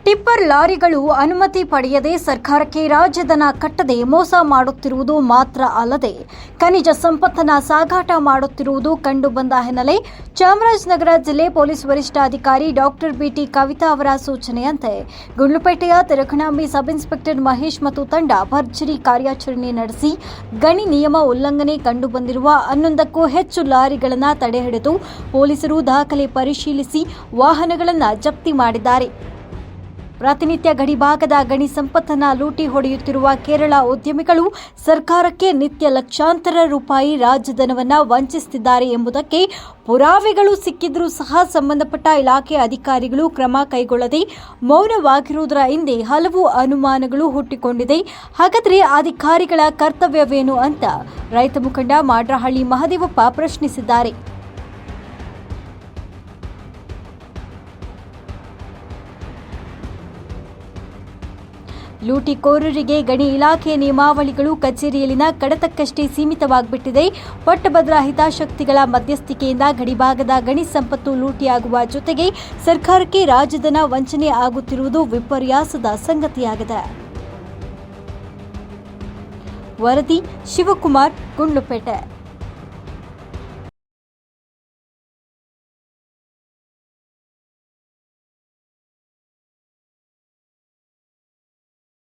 Tipper ಲಾರಿಗಳು ಅನುಮತಿ ಪಡೆಯದೆ ಸರ್ಕಾರಕ್ಕೆ ರಾಜಧನ ಕಟ್ಟದೆ ಮೋಸ ಮಾಡುತ್ತಿರುವುದು ಮಾತ್ರ ಅಲ್ಲದೆ ಖನಿಜ ಸಂಪತ್ತನ್ನು ಸಾಗಾಟ ಮಾಡುತ್ತಿರುವುದು ಕಂಡುಬಂದ ಹಿನ್ನೆಲೆ ಚಾಮರಾಜನಗರ ಜಿಲ್ಲೆ ಪೊಲೀಸ್ ವರಿಷ್ಠಾಧಿಕಾರಿ ಡಾಕ್ಟರ್ ಬಿಟಿ ಕವಿತಾ ಅವರ ಸೂಚನೆಯಂತೆ ಗುಂಡ್ಲುಪೇಟೆಯ ತೆರಕಣಾಂಬಿ ಸಬ್ ಇನ್ಸ್ಪೆಕ್ಟರ್ ಮಹೇಶ್ ಮತ್ತು ತಂಡ ಭರ್ಜರಿ ಕಾರ್ಯಾಚರಣೆ ನಡೆಸಿ ಗಣಿ ನಿಯಮ ಉಲ್ಲಂಘನೆ ಕಂಡುಬಂದಿರುವ 11ಕ್ಕೂ ಹೆಚ್ಚು ಲಾರಿಗಳನ್ನು ತಡೆಹಿಡಿದು ಪೊಲೀಸರು ದಾಖಲೆ ಪರಿಶೀಲಿಸಿ ವಾಹನಗಳನ್ನು ಜಪ್ತಿ ಮಾಡಿದ್ದಾರೆ. ಪ್ರತಿನಿತ್ಯ ಗಡಿಭಾಗದ ಗಣಿ ಸಂಪತ್ತನ್ನು ಲೂಟಿ ಹೊಡೆಯುತ್ತಿರುವ ಕೇರಳ ಉದ್ಯಮಿಗಳು ಸರ್ಕಾರಕ್ಕೆ ನಿತ್ಯ ಲಕ್ಷಾಂತರ ರೂಪಾಯಿ ರಾಜಧನವನ್ನು ವಂಚಿಸುತ್ತಿದ್ದಾರೆ ಎಂಬುದಕ್ಕೆ ಪುರಾವೆಗಳು ಸಿಕ್ಕಿದ್ರೂ ಸಹ ಸಂಬಂಧಪಟ್ಟ ಇಲಾಖೆ ಅಧಿಕಾರಿಗಳು ಕ್ರಮ ಕೈಗೊಳ್ಳದೆ ಮೌನವಾಗಿರುವುದರ ಹಿಂದೆ ಹಲವು ಅನುಮಾನಗಳು ಹುಟ್ಟಿಕೊಂಡಿದೆ. ಹಾಗಾದರೆ ಅಧಿಕಾರಿಗಳ ಕರ್ತವ್ಯವೇನು ಅಂತ ರೈತ ಮುಖಂಡ ಮಾಡ್ರಹಳ್ಳಿ ಮಹದೇವಪ್ಪ ಪ್ರಶ್ನಿಸಿದ್ದಾರೆ. ಲೂಟಿಕೋರರಿಗೆ ಗಣಿ ಇಲಾಖೆ ನಿಯಮಾವಳಿಗಳು ಕಚೇರಿಯಲ್ಲಿನ ಕಡತಕ್ಕಷ್ಟೇ ಸೀಮಿತವಾಗಿಬಿಟ್ಟಿದೆ. ಪಟ್ಟಭದ್ರ ಹಿತಾಸಕ್ತಿಗಳ ಮಧ್ಯಸ್ಥಿಕೆಯಿಂದ ಗಡಿಭಾಗದ ಗಣಿ ಸಂಪತ್ತು ಲೂಟಿಯಾಗುವ ಜೊತೆಗೆ ಸರ್ಕಾರಕ್ಕೆ ರಾಜಧನ ವಂಚನೆ ಆಗುತ್ತಿರುವುದು ವಿಪರ್ಯಾಸದ ಸಂಗತಿಯಾಗಿದೆ. ವರದಿ ಶಿವಕುಮಾರ್, ಗುಂಡ್ಲುಪೇಟೆ.